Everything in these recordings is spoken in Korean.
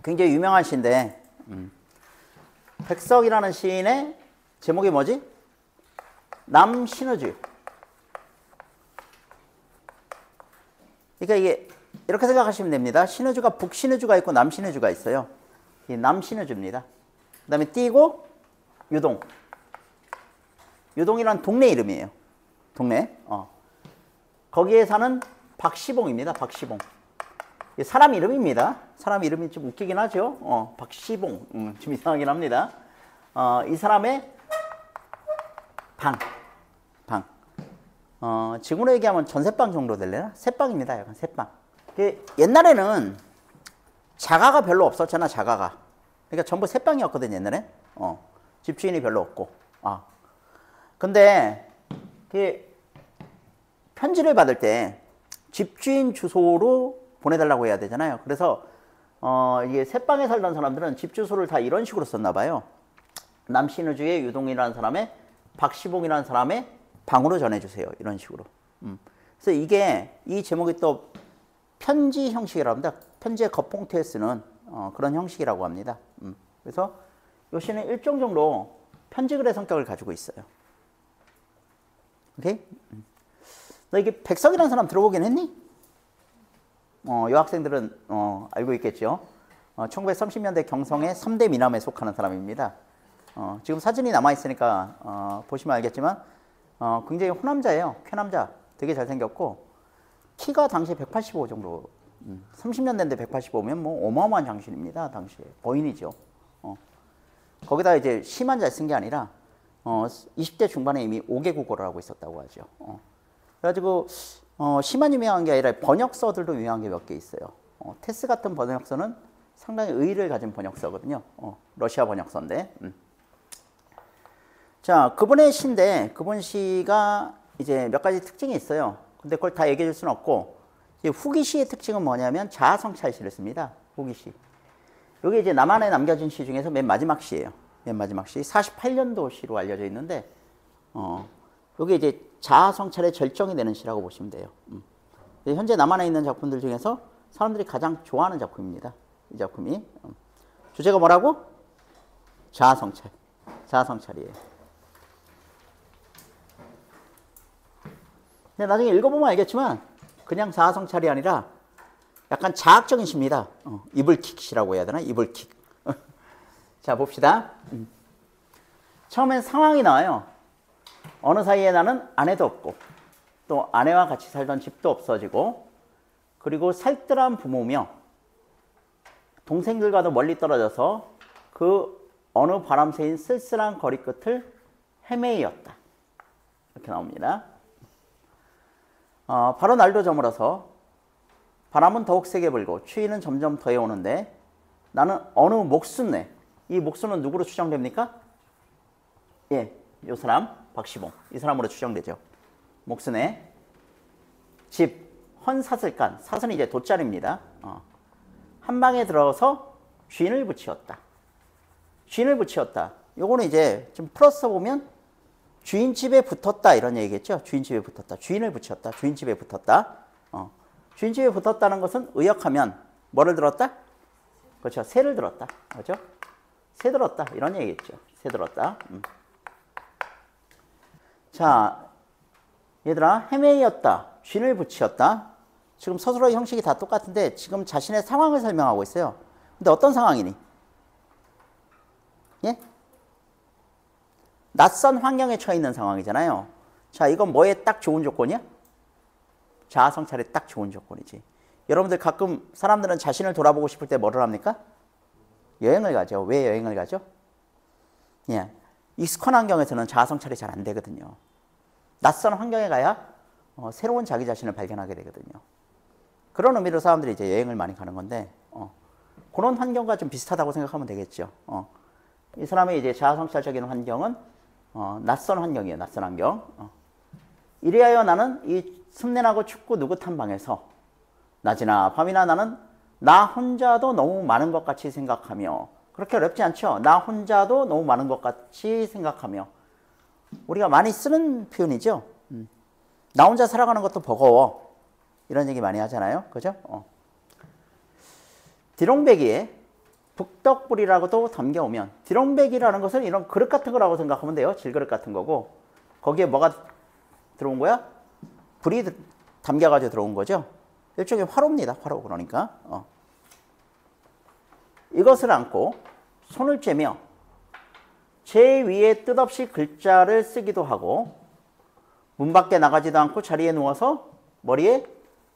굉장히 유명한 시인데 백석이라는 시인의 제목이 뭐지? 남신우주. 그러니까 이게 이렇게 생각하시면 됩니다. 신우주가 북신우주가 있고 남신우주가 있어요. 이 남신우주입니다. 그 다음에 띄고 유동. 유동이란 동네 이름이에요. 동네. 거기에 사는 박시봉입니다. 박시봉. 사람 이름입니다. 사람 이름이 좀 웃기긴 하죠. 박시봉. 좀 이상하긴 합니다. 이 사람의 방. 지금으로 얘기하면 전셋방 정도 될래나? 셋방입니다. 약간 셋방. 옛날에는 자가가 별로 없었잖아, 자가가. 그러니까 전부 셋방이었거든, 옛날엔. 집주인이 별로 없고. 근데, 편지를 받을 때 집주인 주소로 보내달라고 해야 되잖아요. 그래서, 이게 셋방에 살던 사람들은 집 주소를 다 이런 식으로 썼나 봐요. 남신우주의 유동이라는 사람의 박시봉이라는 사람의 방으로 전해주세요. 이런 식으로. 그래서 이게, 이 제목이 또 편지 형식이라고 합니다. 편지의 겉봉투에 쓰는 그런 형식이라고 합니다. 그래서 이 시는 일종적으로 편지글의 성격을 가지고 있어요. 오케이? 너 이게 백석이라는 사람 들어보긴 했니? 여학생들은 알고 있겠죠. 1930년대 경성의 3대 미남에 속하는 사람입니다. 지금 사진이 남아있으니까 보시면 알겠지만 굉장히 호남자예요. 쾌남자. 되게 잘생겼고 키가 당시 185 정도. 30년대인데 185면 뭐 어마어마한 장신입니다. 당시에. 거인이죠. 거기다 이제 시만 잘 쓴 게 아니라 20대 중반에 이미 5개 국어를 하고 있었다고 하죠. 그래가지고 시만 유명한 게 아니라 번역서들도 유명한 게 몇 개 있어요. 테스 같은 번역서는 상당히 의의를 가진 번역서거든요. 러시아 번역서인데. 자, 그분의 시인데 그분 시가 이제 몇 가지 특징이 있어요. 근데 그걸 다 얘기해 줄 수는 없고, 이제 후기 시의 특징은 뭐냐면 자아성찰 시를 씁니다. 후기 시. 여기 이제 남한에 남겨진 시 중에서 맨 마지막 시예요. 맨 마지막 시. 48년도 시로 알려져 있는데, 여기 이제 자아성찰의 절정이 되는 시라고 보시면 돼요. 현재 남한에 있는 작품들 중에서 사람들이 가장 좋아하는 작품입니다. 이 작품이. 주제가 뭐라고? 자아성찰. 자아성찰이에요. 근데 나중에 읽어보면 알겠지만 그냥 자아성찰이 아니라 약간 자학적인 시입니다. 이불킥 시라고 해야 되나? 이불킥. 자, 봅시다. 처음엔 상황이 나와요. 어느 사이에 나는 아내도 없고 또 아내와 같이 살던 집도 없어지고, 그리고 살뜰한 부모며 동생들과도 멀리 떨어져서 그 어느 바람 새인 쓸쓸한 거리 끝을 헤매이었다. 이렇게 나옵니다. 바로 날도 저물어서 바람은 더욱 세게 불고 추위는 점점 더해오는데 나는 어느 목순내, 이 목순은 누구로 추정됩니까? 예, 이 사람 박시봉, 이 사람으로 추정되죠. 목순내 집 헌사슬간, 사슬은 이제 돗자리입니다. 한 방에 들어서 쥐인을 붙이었다. 쥐인을 붙이었다. 요거는 이제 좀 풀어서 보면 주인집에 붙었다 이런 얘기겠죠. 주인집에 붙었다. 주인을 붙였다. 주인집에 붙었다. 주인집에 붙었다는 것은 의역하면 뭐를 들었다? 그렇죠. 새를 들었다. 그렇죠? 새 들었다. 이런 얘기겠죠. 새 들었다. 자, 얘들아, 헤매이었다. 주인을 붙이었다. 지금 서술어의 형식이 다 똑같은데 지금 자신의 상황을 설명하고 있어요. 근데 어떤 상황이니? 예? 낯선 환경에 처해 있는 상황이잖아요. 자, 이건 뭐에 딱 좋은 조건이야? 자아성찰에 딱 좋은 조건이지. 여러분들 가끔 사람들은 자신을 돌아보고 싶을 때 뭐를 합니까? 여행을 가죠. 왜 여행을 가죠? 예, 익숙한 환경에서는 자아성찰이 잘 안 되거든요. 낯선 환경에 가야 새로운 자기 자신을 발견하게 되거든요. 그런 의미로 사람들이 이제 여행을 많이 가는 건데, 그런 환경과 좀 비슷하다고 생각하면 되겠죠. 이 사람의 이제 자아성찰적인 환경은 낯선 환경이에요. 낯선 환경. 이래하여 나는 이 습내나고 춥고 느긋한 방에서 낮이나 밤이나 나는 나 혼자도 너무 많은 것 같이 생각하며, 그렇게 어렵지 않죠? 나 혼자도 너무 많은 것 같이 생각하며. 우리가 많이 쓰는 표현이죠. 나 혼자 살아가는 것도 버거워. 이런 얘기 많이 하잖아요. 그죠? 디롱베기의 북덕불이라고도 담겨오면 디롱백이라는 것은 이런 그릇 같은 거라고 생각하면 돼요. 질그릇 같은 거고 거기에 뭐가 들어온 거야? 불이 담겨가지고 들어온 거죠. 일종의 화로입니다. 화로 그러니까 이것을 안고 손을 쬐며 제 위에 뜻없이 글자를 쓰기도 하고 문 밖에 나가지도 않고 자리에 누워서 머리에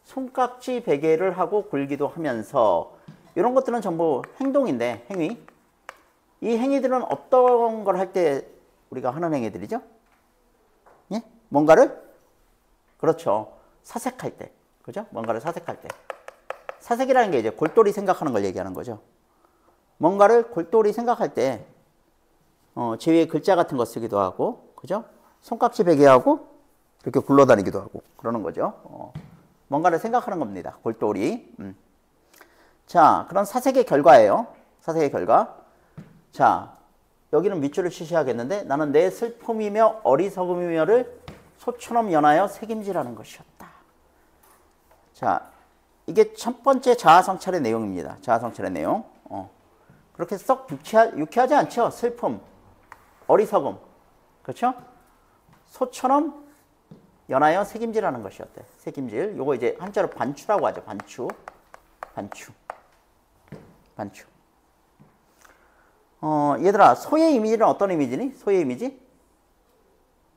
손깍지 베개를 하고 굴기도 하면서 이런 것들은 전부 행동인데 행위. 이 행위들은 어떤 걸 할 때 우리가 하는 행위들이죠? 예? 뭔가를 그렇죠. 사색할 때. 그죠? 뭔가를 사색할 때. 사색이라는 게 이제 골똘히 생각하는 걸 얘기하는 거죠. 뭔가를 골똘히 생각할 때 제 위에 글자 같은 거 쓰기도 하고 그죠? 손깍지 베개하고 이렇게 굴러다니기도 하고 그러는 거죠. 뭔가를 생각하는 겁니다. 골똘히. 자, 그런 사색의 결과예요. 사색의 결과. 자, 여기는 밑줄을 치셔야겠는데 나는 내 슬픔이며 어리석음이며를 소처럼 연하여 책임지라는 것이었다. 자, 이게 첫 번째 자아성찰의 내용입니다. 자아성찰의 내용. 그렇게 썩 유쾌하지 않죠? 슬픔, 어리석음. 그렇죠? 소처럼 연하여 책임지라는 것이었대. 책임질. 요거 이제 한자로 반추라고 하죠. 반추. 반추. 반추. 얘들아, 소의 이미지는 어떤 이미지니? 소의 이미지?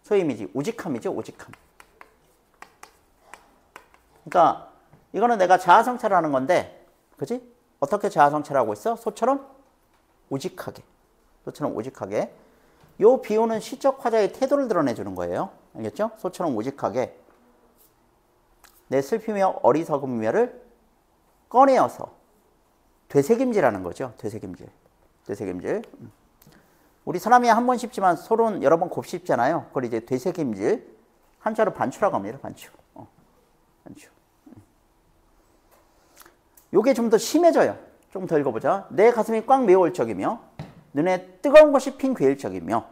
소의 이미지. 우직함이죠. 우직함. 그러니까 이거는 내가 자아성찰하는 건데 그지? 어떻게 자아성찰하고 있어? 소처럼 우직하게. 소처럼 우직하게. 요 비유는 시적 화자의 태도를 드러내주는 거예요. 알겠죠? 소처럼 우직하게 내 슬픔이며 어리석음이며를 꺼내어서 되새김질하는 거죠. 되새김질. 되새김질. 우리 사람이 한 번 씹지만 소는 여러 번 곱씹잖아요. 그걸 이제 되새김질. 한자로 반추라고 합니다. 반추. 반추. 요게 좀 더 심해져요. 좀 더 읽어보자. 내 가슴이 꽉 메어올 적이며 눈에 뜨거운 것이 핀 괴일 적이며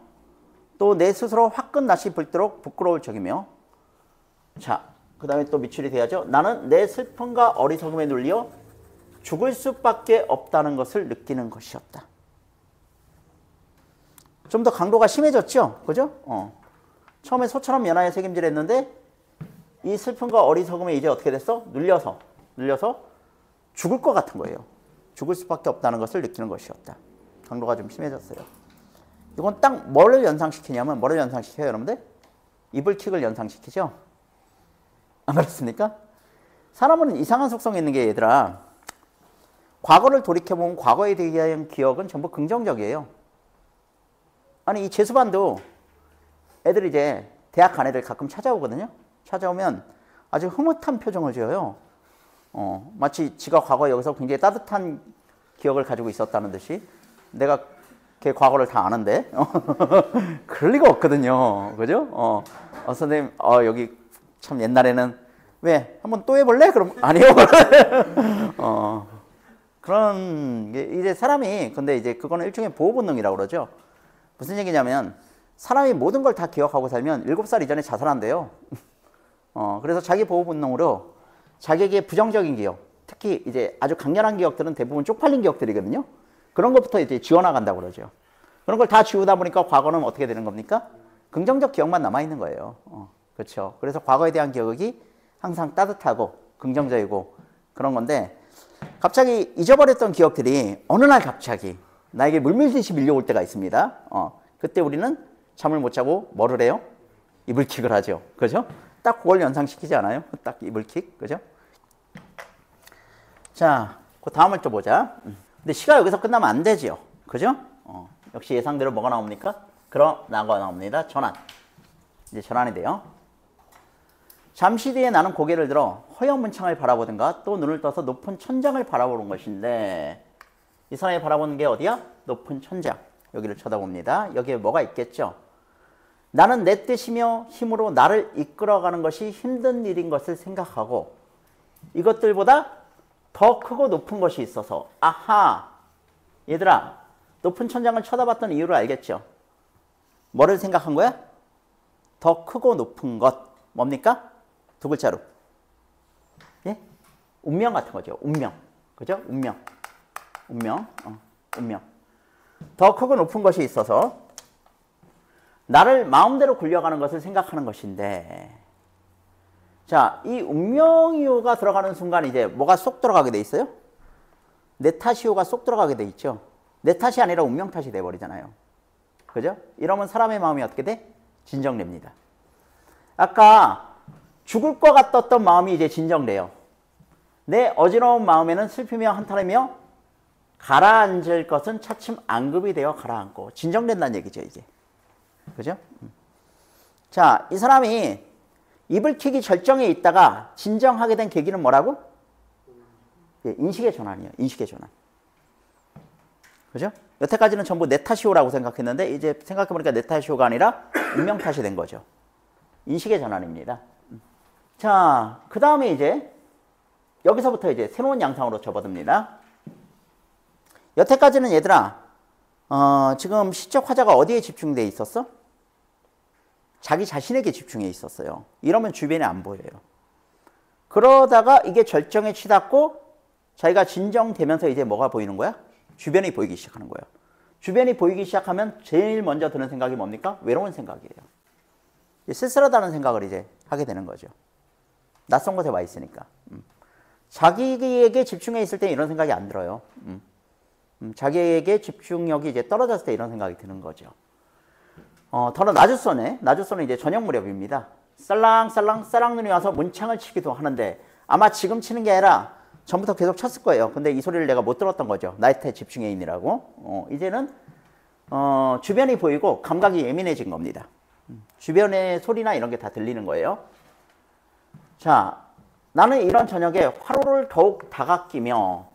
또 내 스스로 화끈 낯이 불도록 부끄러울 적이며 자, 그 다음에 또 밑줄이 돼야죠. 나는 내 슬픔과 어리석음에 눌려 죽을 수밖에 없다는 것을 느끼는 것이었다. 좀 더 강도가 심해졌죠? 그죠? 처음에 소처럼 연하에 책임질했는데 이 슬픔과 어리석음에 이제 어떻게 됐어? 눌려서 죽을 것 같은 거예요. 죽을 수밖에 없다는 것을 느끼는 것이었다. 강도가 좀 심해졌어요. 이건 딱 뭐를 연상시키냐면 뭐를 연상시켜요, 여러분들? 이불킥을 연상시키죠? 안 그렇습니까? 사람은 이상한 속성이 있는 게 얘들아 과거를 돌이켜보면 과거에 대한 기억은 전부 긍정적이에요. 아니 이 재수반도 애들이 이제 대학 간 애들 가끔 찾아오거든요. 찾아오면 아주 흐뭇한 표정을 지어요. 마치 지가 과거에 여기서 굉장히 따뜻한 기억을 가지고 있었다는 듯이 내가 걔 과거를 다 아는데 그럴 리가 없거든요. 그죠? 선생님 여기 참 옛날에는 왜 한번 또 해볼래? 그럼 아니요. 그런 게 이제 사람이 근데 이제 그거는 일종의 보호 본능이라고 그러죠. 무슨 얘기냐면 사람이 모든 걸 다 기억하고 살면 7살 이전에 자살한대요. 그래서 자기 보호 본능으로 자기에게 부정적인 기억, 특히 이제 아주 강렬한 기억들은 대부분 쪽팔린 기억들이거든요. 그런 것부터 이제 지워나간다고 그러죠. 그런 걸 다 지우다 보니까 과거는 어떻게 되는 겁니까? 긍정적 기억만 남아있는 거예요. 그렇죠. 그래서 과거에 대한 기억이 항상 따뜻하고 긍정적이고 그런 건데 갑자기 잊어버렸던 기억들이 어느 날 갑자기 나에게 물밀듯이 밀려올 때가 있습니다. 그때 우리는 잠을 못 자고 뭐를 해요? 이불킥을 하죠. 그죠? 딱 그걸 연상시키지 않아요? 딱 이불킥. 그죠? 자, 그 다음을 또 보자. 근데 시가 여기서 끝나면 안 되죠. 그죠? 역시 예상대로 뭐가 나옵니까? 그러나가 나옵니다. 전환. 이제 전환이 돼요. 잠시 뒤에 나는 고개를 들어 허연 문창을 바라보든가 또 눈을 떠서 높은 천장을 바라보는 것인데 이 사람이 바라보는 게 어디야? 높은 천장. 여기를 쳐다봅니다. 여기에 뭐가 있겠죠? 나는 내 뜻이며 힘으로 나를 이끌어가는 것이 힘든 일인 것을 생각하고 이것들보다 더 크고 높은 것이 있어서 아하! 얘들아, 높은 천장을 쳐다봤던 이유를 알겠죠? 뭐를 생각한 거야? 더 크고 높은 것. 뭡니까? 두 글자로. 예? 운명 같은 거죠. 운명. 그죠? 운명. 운명. 운명. 더 크고 높은 것이 있어서 나를 마음대로 굴려가는 것을 생각하는 것인데, 자, 이 운명이요가 들어가는 순간 이제 뭐가 쏙 들어가게 돼 있어요? 내 탓이요가 쏙 들어가게 돼 있죠. 내 탓이 아니라 운명 탓이 돼 버리잖아요. 그죠? 이러면 사람의 마음이 어떻게 돼? 진정됩니다. 아까 죽을 것 같았던 마음이 이제 진정돼요. 내 어지러운 마음에는 슬피며 한탄하며 가라앉을 것은 차츰 안급이 되어 가라앉고 진정된다는 얘기죠, 이게. 그죠? 자, 이 사람이 입을 킥이 절정에 있다가 진정하게 된 계기는 뭐라고? 예, 인식의 전환이에요. 인식의 전환. 그죠? 여태까지는 전부 내 탓이오라고 생각했는데 이제 생각해보니까 내 탓이오가 아니라 운명 탓이 된 거죠. 인식의 전환입니다. 자, 그 다음에 이제 여기서부터 이제 새로운 양상으로 접어듭니다. 여태까지는 얘들아, 지금 시적 화자가 어디에 집중돼 있었어? 자기 자신에게 집중해 있었어요. 이러면 주변에 안 보여요. 그러다가 이게 절정에 치닫고 자기가 진정되면서 이제 뭐가 보이는 거야? 주변이 보이기 시작하는 거예요. 주변이 보이기 시작하면 제일 먼저 드는 생각이 뭡니까? 외로운 생각이에요. 쓸쓸하다는 생각을 이제 하게 되는 거죠. 낯선 곳에 와 있으니까. 자기에게 집중해 있을 때 이런 생각이 안 들어요. 자기에게 집중력이 이제 떨어졌을 때 이런 생각이 드는 거죠. 더러 나주선은 이제 저녁 무렵입니다. 쌀랑쌀랑 쌀랑눈이 와서 문창을 치기도 하는데 아마 지금 치는 게 아니라 전부터 계속 쳤을 거예요. 근데 이 소리를 내가 못 들었던 거죠. 나이트에 집중해 있느라고. 이제는 주변이 보이고 감각이 예민해진 겁니다. 주변의 소리나 이런 게 다 들리는 거예요. 자, 나는 이런 저녁에 화로를 더욱 다가끼며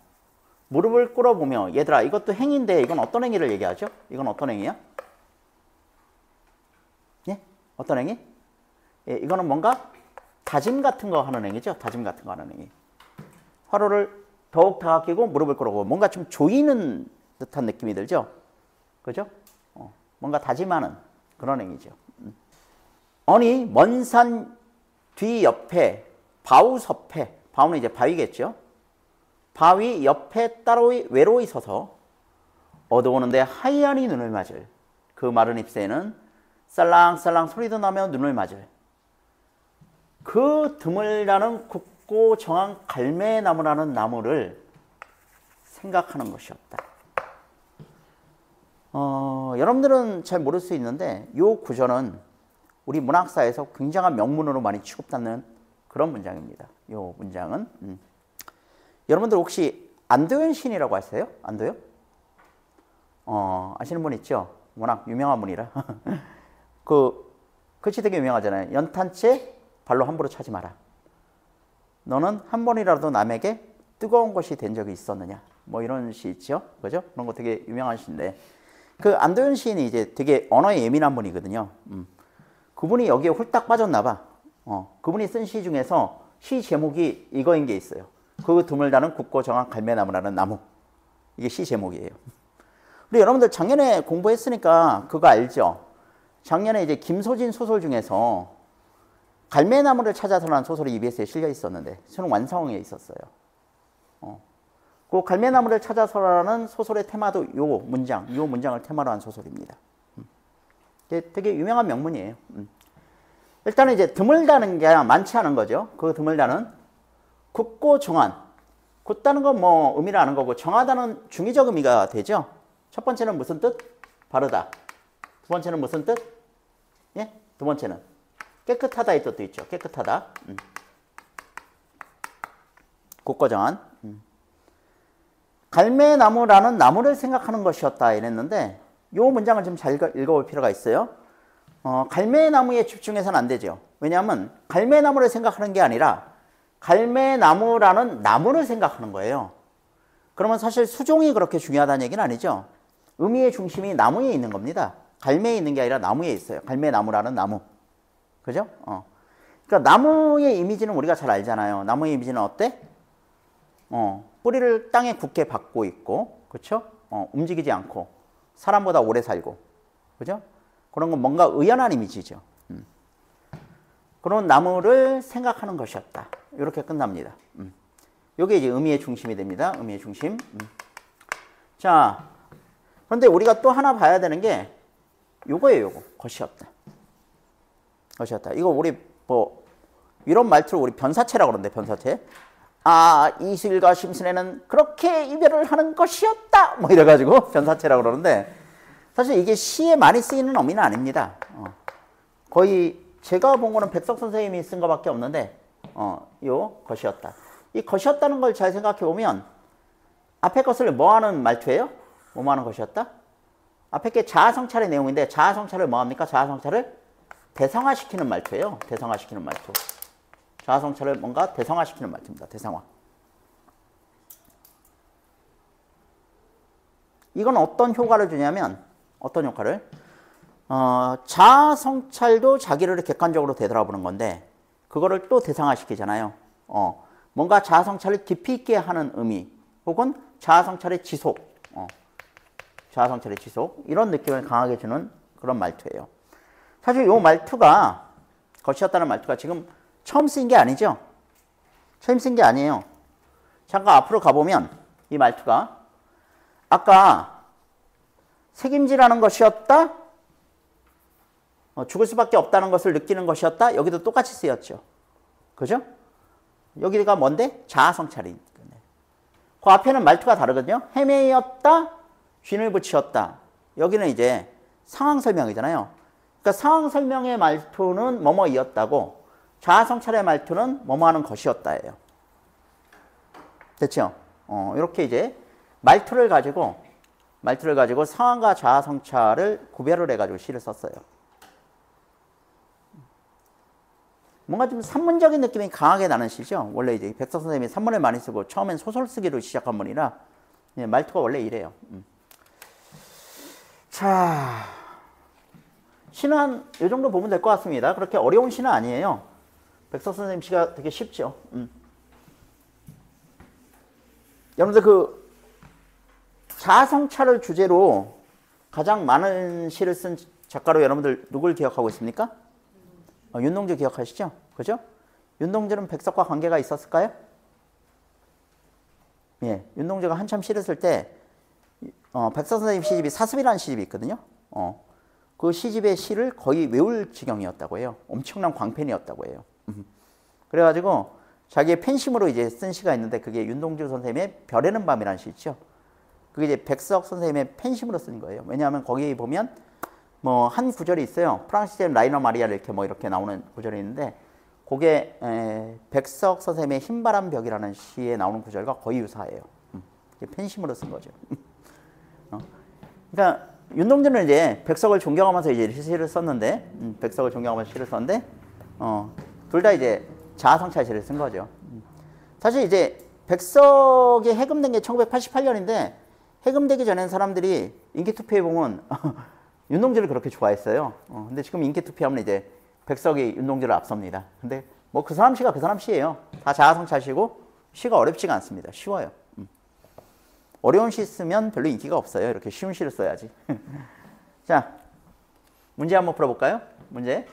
무릎을 꿇어보며, 얘들아 이것도 행위인데 이건 어떤 행위를 얘기하죠? 이건 어떤 행위야? 예? 어떤 행위? 예, 이거는 뭔가 다짐 같은 거 하는 행위죠. 다짐 같은 거 하는 행위. 화로를 더욱 다가끼고 무릎을 꿇어보고 뭔가 좀 조이는 듯한 느낌이 들죠? 그죠? 뭔가 다짐하는 그런 행위죠. 어니 먼 산 뒤 옆에 바우 섭해, 바우는 이제 바위겠죠. 바위 옆에 따로 외로이 서서 어두우는데 하얀이 눈을 맞을 그 마른 잎새에는 쌀랑쌀랑 소리도 나며 눈을 맞을 그 드물다는 굵고 정한 갈매나무라는 나무를 생각하는 것이었다. 여러분들은 잘 모를 수 있는데 이 구절은 우리 문학사에서 굉장한 명문으로 많이 취급받는 그런 문장입니다. 이 문장은 여러분들 혹시 안도현 시인이라고 아세요? 안도현? 아시는 분 있죠? 워낙 유명한 분이라. 그 글씨 되게 유명하잖아요. 연탄채 발로 함부로 차지 마라. 너는 한 번이라도 남에게 뜨거운 것이 된 적이 있었느냐? 뭐 이런 시 있죠? 그죠? 그런 거 되게 유명한 시인데 그 안도현 시인이 이제 되게 언어에 예민한 분이거든요. 그분이 여기에 홀딱 빠졌나 봐. 그분이 쓴 시 중에서 시 제목이 이거인 게 있어요. 그 드물다는 굵고 정한 갈매나무라는 나무. 이게 시 제목이에요. 우리 여러분들 작년에 공부했으니까 그거 알죠? 작년에 이제 김소진 소설 중에서 갈매나무를 찾아서라는 소설이 EBS에 실려 있었는데 수능 완성에 있었어요. 그 갈매나무를 찾아서라는 소설의 테마도 요 문장을 테마로 한 소설입니다. 되게 유명한 명문이에요. 일단은 이제 드물다는 게 많지 않은 거죠. 그 드물다는 굵고 정한. 굵다는 건 뭐 의미를 아는 거고 정하다는 중의적 의미가 되죠. 첫 번째는 무슨 뜻? 바르다. 두 번째는 무슨 뜻? 예? 두 번째는 깨끗하다의 뜻도 있죠. 깨끗하다. 굵고 정한. 갈매나무라는 나무를 생각하는 것이었다 이랬는데 이 문장을 좀 잘 읽어볼 필요가 있어요. 갈매나무에 집중해서는 안 되죠. 왜냐하면 갈매나무를 생각하는 게 아니라 갈매나무라는 나무를 생각하는 거예요. 그러면 사실 수종이 그렇게 중요하다는 얘기는 아니죠. 의미의 중심이 나무에 있는 겁니다. 갈매에 있는 게 아니라 나무에 있어요. 갈매나무라는 나무. 그죠? 그러니까 나무의 이미지는 우리가 잘 알잖아요. 나무의 이미지는 어때? 뿌리를 땅에 굳게 박고 있고, 그렇죠? 움직이지 않고 사람보다 오래 살고, 그죠? 그런 건 뭔가 의연한 이미지죠. 그런 나무를 생각하는 것이었다. 이렇게 끝납니다. 이게 이제 의미의 중심이 됩니다. 의미의 중심. 자, 그런데 우리가 또 하나 봐야 되는 게 요거예요. 요거. 것이었다. 것이었다. 이거 우리 뭐 이런 말투로 우리 변사체라고 그러는데 변사체. 아, 이슬과 심순애는 그렇게 이별을 하는 것이었다. 뭐 이래가지고 변사체라고 그러는데 사실 이게 시에 많이 쓰이는 어미는 아닙니다. 거의 제가 본 거는 백석 선생님이 쓴 거밖에 없는데 요 것이었다. 이 것이었다는 걸 잘 생각해 보면 앞에 것을 뭐 하는 말투예요? 뭐 하는 것이었다? 앞에 게 자아성찰의 내용인데 자아성찰을 뭐 합니까? 자아성찰을 대상화시키는 말투예요. 대상화시키는 말투. 자아성찰을 뭔가 대상화시키는 말투입니다. 대상화. 이건 어떤 효과를 주냐면 어떤 효과를? 자아성찰도 자기를 객관적으로 되돌아보는 건데 그거를 또 대상화시키잖아요. 뭔가 자아성찰을 깊이 있게 하는 의미 혹은 자아성찰의 지속, 자아성찰의 지속 이런 느낌을 강하게 주는 그런 말투예요. 사실 이 말투가 것이었다는 말투가 지금 처음 쓴 게 아니죠. 처음 쓴 게 아니에요. 잠깐 앞으로 가보면 이 말투가 아까 책임지라는 것이었다. 죽을 수밖에 없다는 것을 느끼는 것이었다. 여기도 똑같이 쓰였죠. 그죠? 여기가 뭔데? 자아성찰이니까. 그 앞에는 말투가 다르거든요. 헤매였다, 쥔을 붙이었다. 여기는 이제 상황 설명이잖아요. 그러니까 상황 설명의 말투는 뭐뭐이었다고 자아성찰의 말투는 뭐뭐 하는 것이었다예요. 됐죠? 이렇게 이제 말투를 가지고 상황과 자아성찰을 구별을 해가지고 시를 썼어요. 뭔가 좀 산문적인 느낌이 강하게 나는 시죠. 원래 이제 백석 선생님이 산문을 많이 쓰고 처음엔 소설 쓰기로 시작한 분이라 말투가 원래 이래요. 자, 시는 한 이 정도 보면 될 것 같습니다. 그렇게 어려운 시는 아니에요. 백석 선생님 시가 되게 쉽죠. 여러분들 그 자아성찰을 주제로 가장 많은 시를 쓴 작가로 여러분들 누굴 기억하고 있습니까? 윤동주 기억하시죠? 그죠? 윤동주는 백석과 관계가 있었을까요? 예, 윤동주가 한참 시를 쓸 때 백석 선생님 시집이 사습이라는 시집이 있거든요. 그 시집의 시를 거의 외울 지경이었다고 해요. 엄청난 광팬이었다고 해요. 그래가지고 자기의 팬심으로 이제 쓴 시가 있는데 그게 윤동주 선생님의 별에는 밤이라는 시 있죠. 그게 이제 백석 선생님의 팬심으로 쓴 거예요. 왜냐하면 거기 보면 뭐 한 구절이 있어요. 프랑시스의 라이너 마리아를 이렇게 뭐 이렇게 나오는 구절이 있는데 그게 백석 선생님의 흰바람 벽이라는 시에 나오는 구절과 거의 유사해요. 팬심으로 쓴 거죠. 그러니까 윤동주는 이제 백석을 존경하면서 이제 시를 썼는데 백석을 존경하면서 시를 썼는데 둘 다 이제 자아성찰 시를 쓴 거죠. 사실 이제 백석이 해금된 게 1988년인데 해금되기 전엔 사람들이 인기투표에 보면 윤동주를 그렇게 좋아했어요. 근데 지금 인기투표하면 이제 백석이 윤동주를 앞섭니다. 근데 뭐 그 사람 시가 그 사람 시예요. 다 자아성찰 시고 시가 어렵지가 않습니다. 쉬워요. 어려운 시 쓰면 별로 인기가 없어요. 이렇게 쉬운 시를 써야지. 자, 문제 한번 풀어볼까요? 문제.